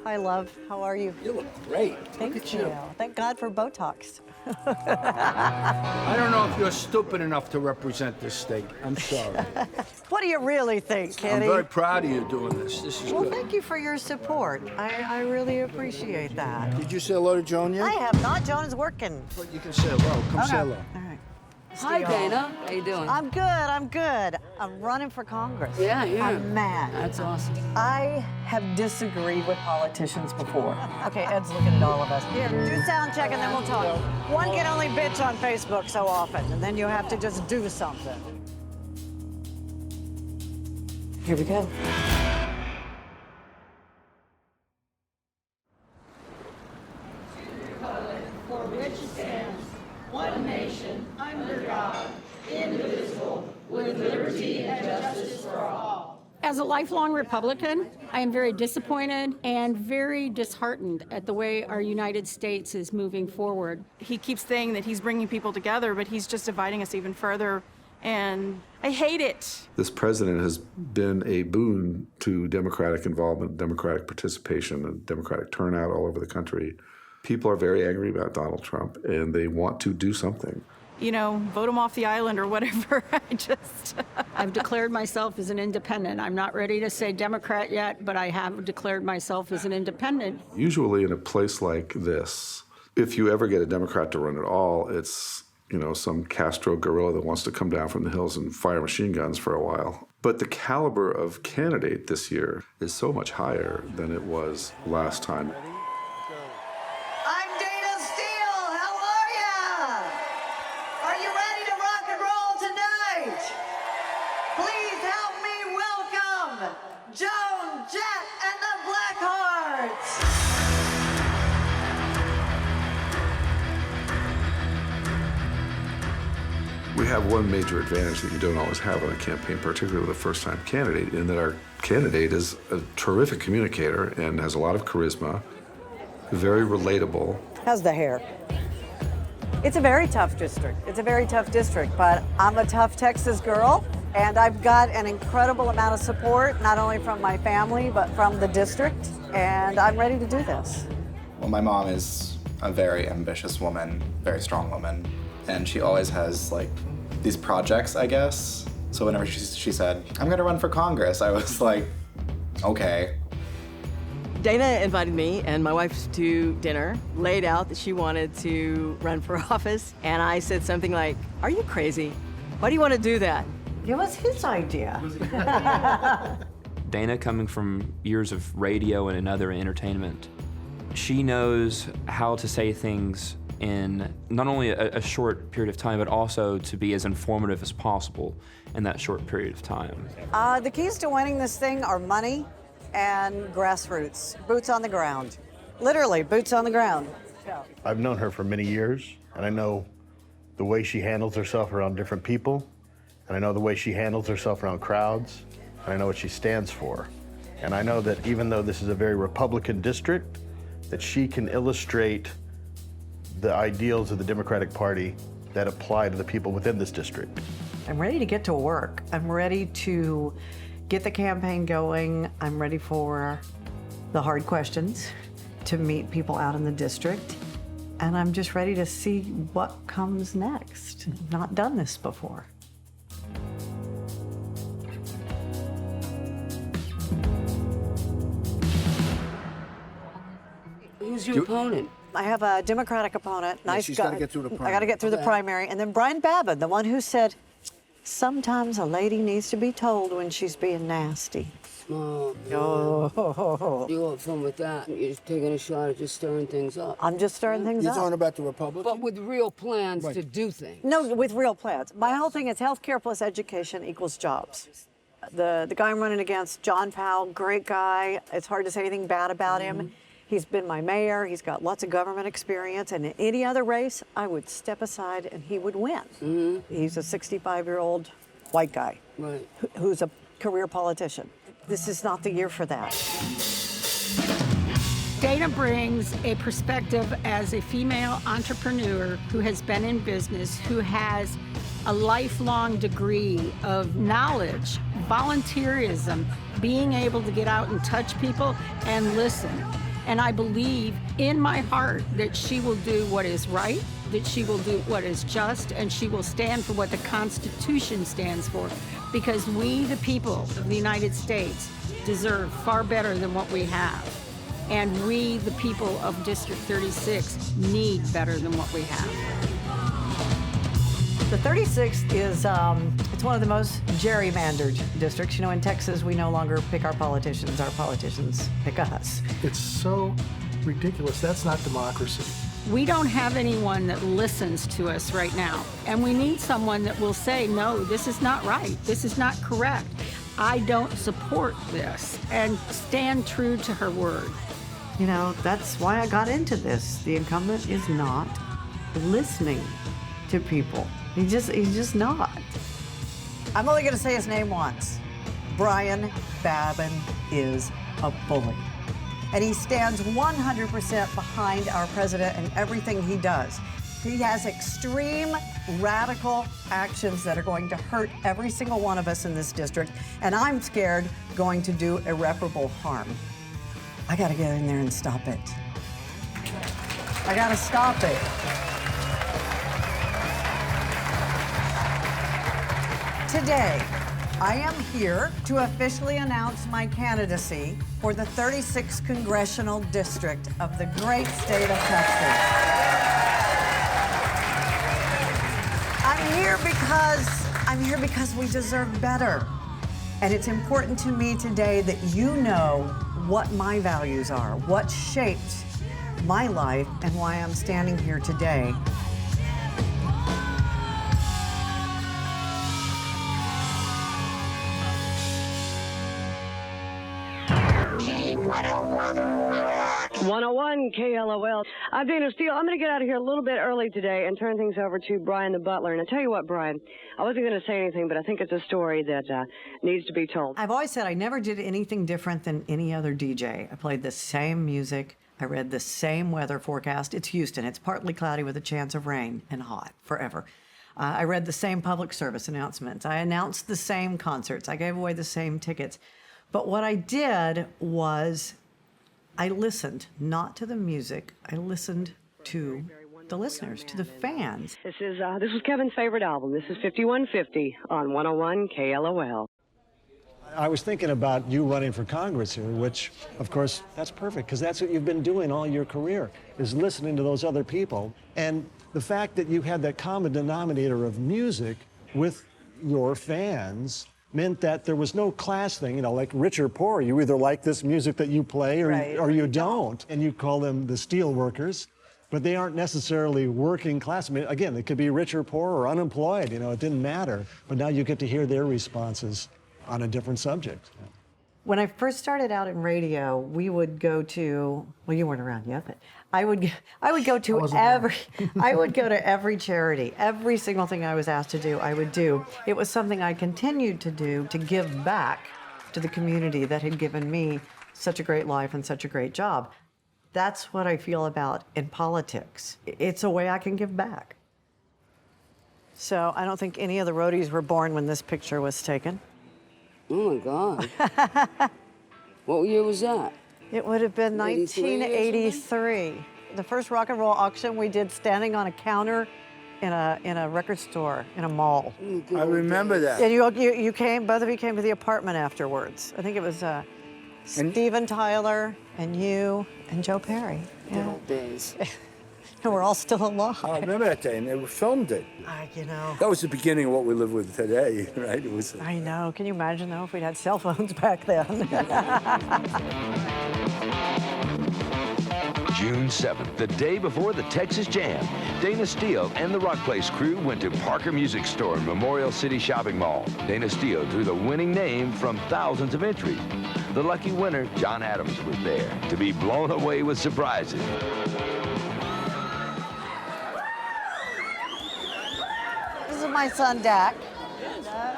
Hi, love. How are you? You look great. Thank Look at you. Thank God for Botox. I don't know if you're stupid enough to represent this state. I'm sorry. What do you really think, Kitty? I'm very proud of you doing this. This is Well, good. thank you for your support. I really appreciate that. Did you say hello to Joan yet? I have not. Joan is working. But you can say hello. Come say hello. All right. Hi, Dayna. How you doing? I'm good. I'm good. I'm running for Congress. Yeah. I'm mad. That's awesome. I have disagreed with politicians before. Okay, Ed's looking at all of us. Here, do sound check and then we'll talk. One can only bitch on Facebook so often, and then you have to just do something. Here we go. For which stands one nation under God, indivisible, with liberty and justice for all. As a lifelong Republican, I am very disappointed and very disheartened at the way our United States is moving forward. He keeps saying that he's bringing people together, but he's just dividing us even further, and I hate it. This president has been a boon to Democratic involvement, Democratic participation, and Democratic turnout all over the country. People are very angry about Donald Trump, and they want to do something. You know, vote him off the island or whatever. I've declared myself as an independent. I'm not ready to say Democrat yet, but I have declared myself as an independent. Usually in a place like this, if you ever get a Democrat to run at all, it's, you know, some Castro guerrilla that wants to come down from the hills and fire machine guns for a while. But the caliber of candidate this year is so much higher than it was last time. I'm Dayna Steele. How are ya? Are you ready to rock and roll tonight? Please help me welcome Joan Jett and the Blackhearts. We have one major advantage that you don't always have on a campaign, particularly with a first-time candidate, in that our candidate is a terrific communicator and has a lot of charisma, very relatable. How's the hair? It's a very tough district. It's a very tough district, but I'm a tough Texas girl, and I've got an incredible amount of support, not only from my family, but from the district, and I'm ready to do this. Well, my mom is a very ambitious woman, very strong woman, and she always has, like, these projects, I guess. So whenever she said, I'm gonna run for Congress, I was like, okay. Dayna invited me and my wife to dinner, laid out that she wanted to run for office, and I said something like, are you crazy? Why do you want to do that? It was his idea. Dayna, coming from years of radio and other entertainment, she knows how to say things in not only a short period of time, but also to be as informative as possible in that short period of time. The keys to winning this thing are money and grassroots, boots on the ground. Literally, boots on the ground. I've known her for many years, and I know the way she handles herself around different people, and I know the way she handles herself around crowds, and I know what she stands for. And I know that even though this is a very Republican district, that she can illustrate the ideals of the Democratic Party that apply to the people within this district. I'm ready to get to work. I'm ready to get the campaign going. I'm ready for the hard questions, to meet people out in the district, and I'm just ready to see what comes next. Not done this before. Who's your opponent? I have a Democratic opponent, nice she's guy. gotta get through the primary. I got to get through the primary, and then Brian Babbitt, the one who said, sometimes a lady needs to be told when she's being nasty. Oh, Oh. you have fun with that. You're just taking a shot at just stirring things up. I'm just stirring things You're up. talking about the Republican? But with real plans to do things. No, with real plans. My whole thing is healthcare plus education equals jobs. The guy I'm running against, John Powell, great guy. It's hard to say anything bad about him. He's been my mayor. He's got lots of government experience. And in any other race, I would step aside and he would win. He's a 65-year-old white guy who's a career politician. This is not the year for that. Dayna brings a perspective as a female entrepreneur who has been in business, who has a lifelong degree of knowledge, volunteerism, being able to get out and touch people and listen. And I believe in my heart that she will do what is right, that she will do what is just, and she will stand for what the Constitution stands for. Because we, the people of the United States, deserve far better than what we have. And we, the people of District 36, need better than what we have. The 36th is, it's one of the most gerrymandered districts. You know, in Texas, we no longer pick our politicians pick us. It's so ridiculous. That's not democracy. We don't have anyone that listens to us right now. And we need someone that will say, no, this is not right. This is not correct. I don't support this, and stand true to her word. You know, that's why I got into this. The incumbent is not listening to people. He's just not. I'm only going to say his name once. Brian Babin is a bully. And he stands 100% behind our president and everything he does. He has extreme, radical actions that are going to hurt every single one of us in this district, and I'm scared going to do irreparable harm. I gotta get in there and stop it. I gotta stop it. Today, I am here to officially announce my candidacy for the 36th Congressional District of the great state of Texas. I'm here because we deserve better. And it's important to me today that you know what my values are, what shaped my life, and why I'm standing here today. .101 KLOL. I'm Dayna Steele. I'm going to get out of here a little bit early today and turn things over to Brian the Butler. And I tell you what, Brian, I wasn't going to say anything, but I think it's a story that needs to be told. I've always said I never did anything different than any other DJ. I played the same music. I read the same weather forecast. It's Houston. It's partly cloudy with a chance of rain and hot forever. I read the same public service announcements. I announced the same concerts. I gave away the same tickets. But what I did was I listened not to the music. I listened to the listeners, to the fans. This was Kevin's favorite album. This is 5150 on 101 KLOL. I was thinking about you running for Congress here, which, of course, that's perfect, because that's what you've been doing all your career, is listening to those other people. And the fact that you had that common denominator of music with your fans meant that there was no class thing, you know, like rich or poor. You either like this music that you play or you don't. And you call them the steel workers, but they aren't necessarily working class. I mean, again, they could be rich or poor or unemployed, you know, it didn't matter. But now you get to hear their responses on a different subject. When I first started out in radio, we would go to, well, you weren't around yet, but I would go to every charity. Every single thing I was asked to do, I would do. It was something I continued to do to give back to the community that had given me such a great life and such a great job. That's what I feel about in politics. It's a way I can give back. So I don't think any of the roadies were born when this picture was taken. Oh my God. What year was that? It would have been 1983. The first rock and roll auction we did standing on a counter in a record store in a mall. I remember that. And you came, both of you came to the apartment afterwards. I think it was Steven Tyler and you and Joe Perry. Good old days. And we're all still alive. I remember that day, and they filmed it. You know. That was the beginning of what we live with today, right? It was. I know. Can you imagine, though, if we'd had cell phones back then? June 7th, the day before the Texas Jam, Dayna Steele and the Rock Place crew went to Parker Music Store in Memorial City Shopping Mall. Dayna Steele drew the winning name from thousands of entries. The lucky winner, John Adams, was there to be blown away with surprises. This is my son, Dak.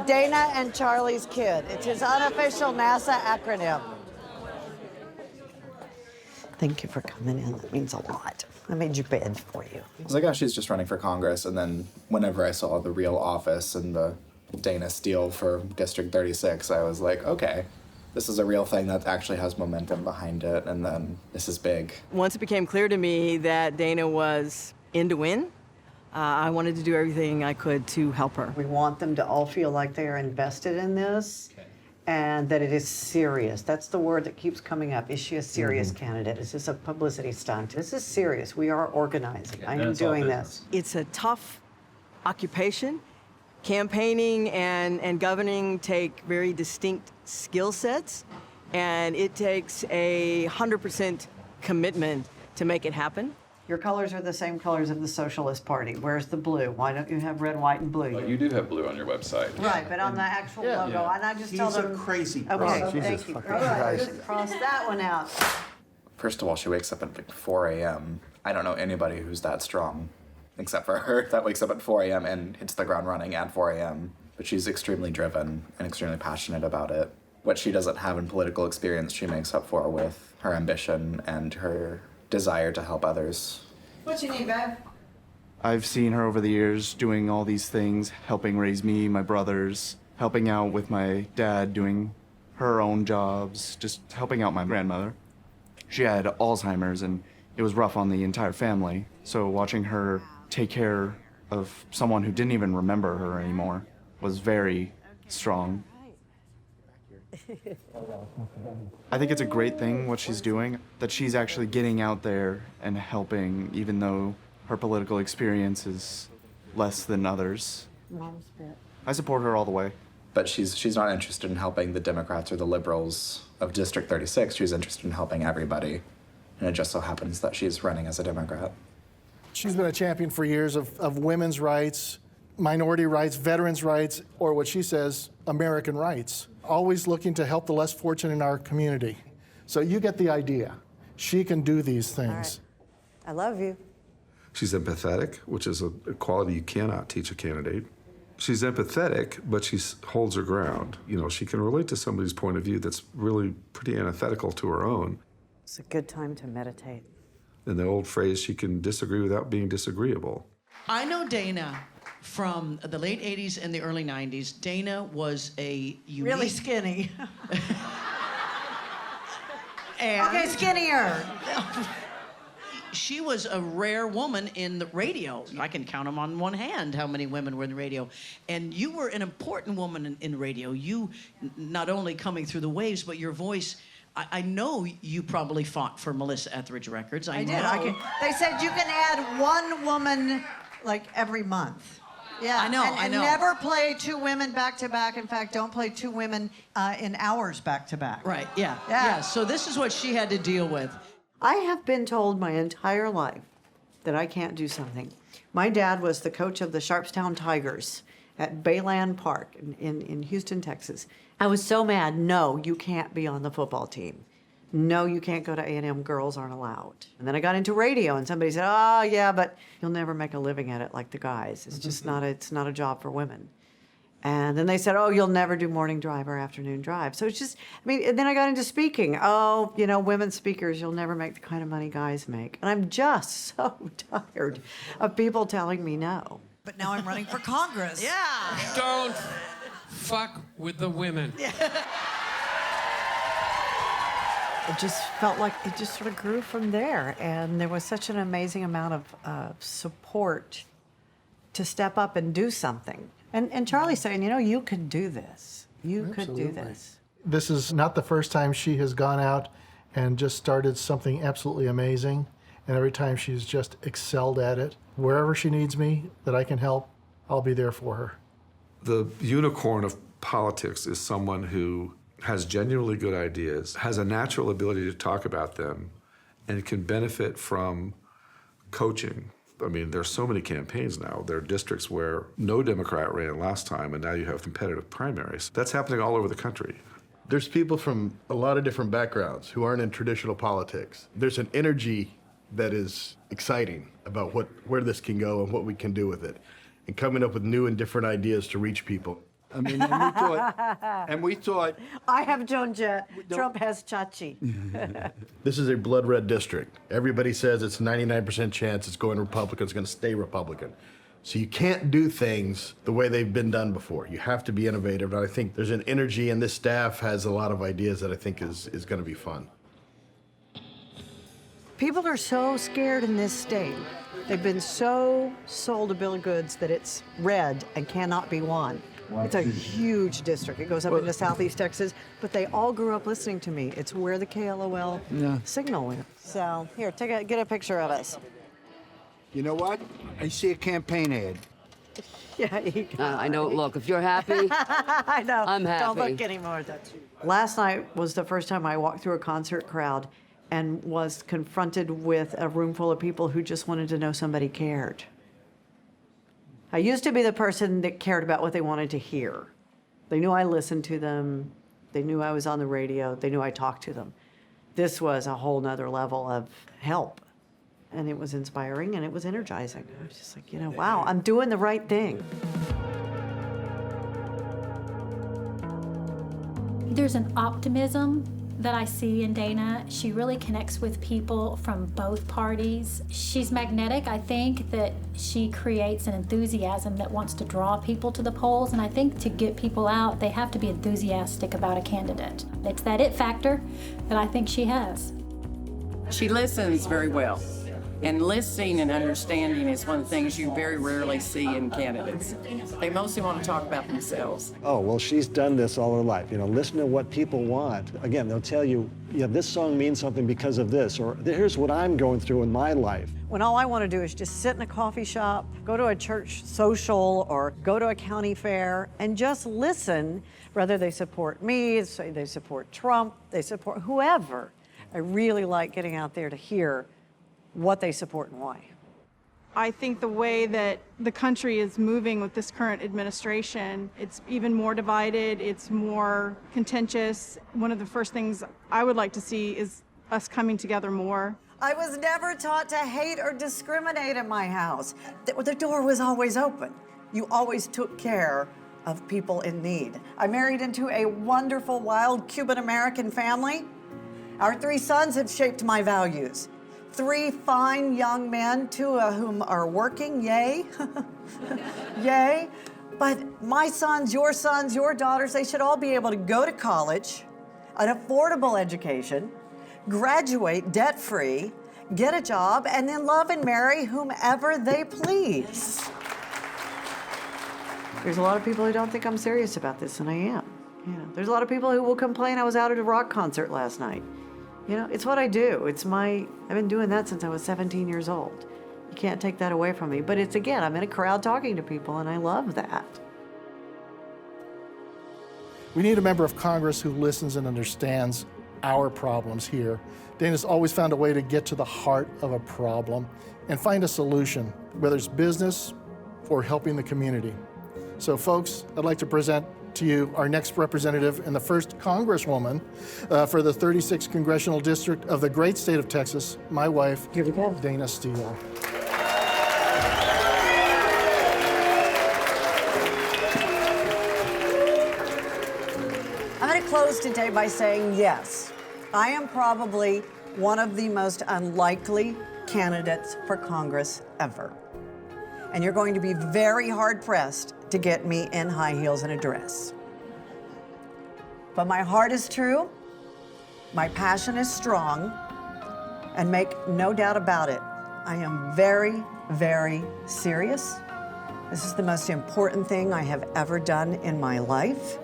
Dayna and Charlie's kid. It's his unofficial NASA acronym. Thank you for coming in. That means a lot. I made you bed for you. I was like, oh, she's just running for Congress. And then whenever I saw the real office and the Dayna Steele for District 36, I was like, okay, this is a real thing that actually has momentum behind it. And then this is big. Once it became clear to me that Dayna was in to win, I wanted to do everything I could to help her. We want them to all feel like they are invested in this and that it is serious. That's the word that keeps coming up. Is she a serious candidate? Is this a publicity stunt? This is serious. We are organizing. I am doing this. It's a tough occupation. Campaigning and governing take very distinct skill sets, and it takes 100% commitment to make it happen. Your colors are the same colors of the Socialist Party. Where's the blue? Why don't you have red, white, and blue? Well, you do have blue on your website. Right, but on the actual logo, and I just tell them. He's a crazy Okay, person. thank you. All right, cross that one out. First of all, she wakes up at like 4 a.m. I don't know anybody who's that strong, except for her, that wakes up at 4 a.m. and hits the ground running at 4 a.m. But she's extremely driven and extremely passionate about it. What she doesn't have in political experience, she makes up for with her ambition and her desire to help others. What you need, babe? I've seen her over the years doing all these things, helping raise me, my brothers, helping out with my dad, doing her own jobs, just helping out my grandmother. She had Alzheimer's and it was rough on the entire family. So watching her take care of someone who didn't even remember her anymore was very strong. I think it's a great thing what she's doing, that she's actually getting out there and helping, even though her political experience is less than others. I support her all the way. But she's not interested in helping the Democrats or the liberals of District 36. She's interested in helping everybody. And it just so happens that she's running as a Democrat. She's been a champion for years of women's rights, minority rights, veterans' rights, or what she says, American rights. Always looking to help the less fortunate in our community. So you get the idea. She can do these things. I love you. She's empathetic, which is a quality you cannot teach a candidate. She's empathetic, but she holds her ground. You know, she can relate to somebody's point of view that's really pretty antithetical to her own. It's a good time to meditate. And the old phrase, she can disagree without being disagreeable. I know Dayna from the late 80s and the early 90s. Dayna was a unique... Really skinny. And okay, skinnier. She was a rare woman in the radio. I can count them on one hand how many women were in the radio. And you were an important woman in radio. You, not only coming through the waves, but your voice... I know you probably fought for Melissa Etheridge Records. I did. know. They said you can add one woman like every month. Yeah, I know. And never play two women back to back. In fact, don't play two women in hours back to back. Right. Yeah. So this is what she had to deal with. I have been told my entire life that I can't do something. My dad was the coach of the Sharpstown Tigers at Bayland Park in Houston, Texas. I was so mad. No, you can't be on the football team. No, you can't go to A&M. Girls aren't allowed. And then I got into radio, and somebody said, "Oh, yeah, but you'll never make a living at it like the guys. It's just not a job for women." And then they said, "Oh, you'll never do morning drive or afternoon drive." So it's just, and then I got into speaking. Oh, women speakers, you'll never make the kind of money guys make. And I'm just so tired of people telling me no. But now I'm running for Congress. Yeah. Don't fuck with the women. It just felt like it just sort of grew from there. And there was such an amazing amount of support to step up and do something. And Charlie saying, you could do this. You could do this. This is not the first time she has gone out and just started something absolutely amazing. And every time she's just excelled at it. Wherever she needs me, that I can help, I'll be there for her. The unicorn of politics is someone who has genuinely good ideas, has a natural ability to talk about them, and can benefit from coaching. There's so many campaigns now. There are districts where no Democrat ran last time, and now you have competitive primaries. That's happening all over the country. There's people from a lot of different backgrounds who aren't in traditional politics. There's an energy that is exciting about where this can go and what we can do with it, and coming up with new and different ideas to reach people. I mean, and we thought, I have Joan Jett. Trump has Chachi. This is a blood red district. Everybody says it's 99% chance it's going Republican, it's going to stay Republican. So you can't do things the way they've been done before. You have to be innovative. And I think there's an energy, and this staff has a lot of ideas that I think is going to be fun. People are so scared in this state. They've been so sold a bill of goods that it's red and cannot be won. It's a huge district. It goes up into southeast Texas, but they all grew up listening to me. It's where the KLOL signal went. So here, get a picture of us. you know what? I see a campaign ad. Yeah, I know. Look, if you're happy, I know. I'm happy. Don't look anymore. Last night was the first time I walked through a concert crowd and was confronted with a room full of people who just wanted to know somebody cared. I used to be the person that cared about what they wanted to hear. They knew I listened to them. They knew I was on the radio. They knew I talked to them. This was a whole nother level of help. And it was inspiring and it was energizing. I was just like, wow, I'm doing the right thing. There's an optimism that I see in Dayna. She really connects with people from both parties. She's magnetic. I think that she creates an enthusiasm that wants to draw people to the polls, and I think to get people out, they have to be enthusiastic about a candidate. It's that it factor that I think she has. She listens very well. And listening and understanding is one of the things you very rarely see in candidates. They mostly want to talk about themselves. Oh, well, she's done this all her life. Listen to what people want. Again, they'll tell you, yeah, this song means something because of this, or here's what I'm going through in my life. When all I want to do is just sit in a coffee shop, go to a church social, or go to a county fair and just listen, whether they support me, say they support Trump, they support whoever. I really like getting out there to hear what they support and why. I think the way that the country is moving with this current administration, it's even more divided, it's more contentious. One of the first things I would like to see is us coming together more. I was never taught to hate or discriminate in my house. The door was always open. You always took care of people in need. I married into a wonderful, wild Cuban-American family. Our 3 sons have shaped my values. 3 fine young men, 2 of whom are working, yay, yay. But my sons, your daughters, they should all be able to go to college, an affordable education, graduate debt-free, get a job, and then love and marry whomever they please. There's a lot of people who don't think I'm serious about this, and I am. There's a lot of people who will complain I was out at a rock concert last night. It's what I do. I've been doing that since I was 17 years old. You can't take that away from me. But it's, again, I'm in a crowd talking to people, and I love that. We need a member of Congress who listens and understands our problems here. Dayna's always found a way to get to the heart of a problem and find a solution, whether it's business or helping the community. So, folks, I'd like to present to you our next representative and the first Congresswoman for the 36th Congressional District of the great state of Texas, my wife, Dayna Steele. I'm going to close today by saying yes, I am probably one of the most unlikely candidates for Congress ever. And you're going to be very hard-pressed to get me in high heels and a dress. But my heart is true, my passion is strong, and make no doubt about it, I am very, very serious. This is the most important thing I have ever done in my life,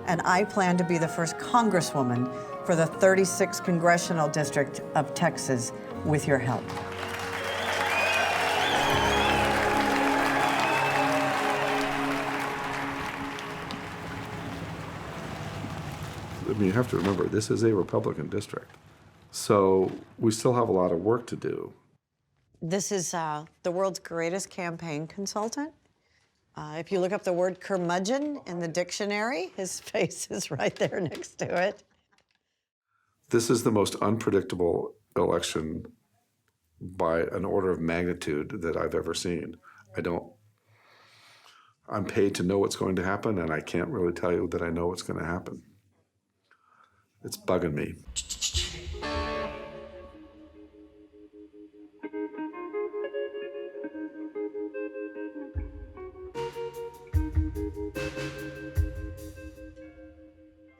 and I plan to be the first Congresswoman for the 36th Congressional District of Texas with your help. You have to remember, this is a Republican district. So we still have a lot of work to do. This is the world's greatest campaign consultant. If you look up the word curmudgeon in the dictionary, his face is right there next to it. This is the most unpredictable election by an order of magnitude that I've ever seen. I'm paid to know what's going to happen, and I can't really tell you that I know what's going to happen. It's bugging me.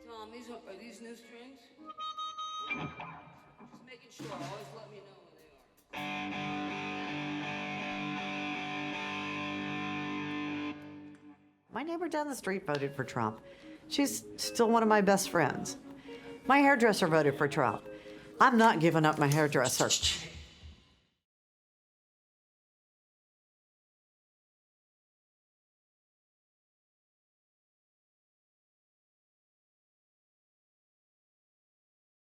Tom, are these new strings? Just making sure. Always let me know when they are. My neighbor down the street voted for Trump. She's still one of my best friends. My hairdresser voted for Trump. I'm not giving up my hairdresser.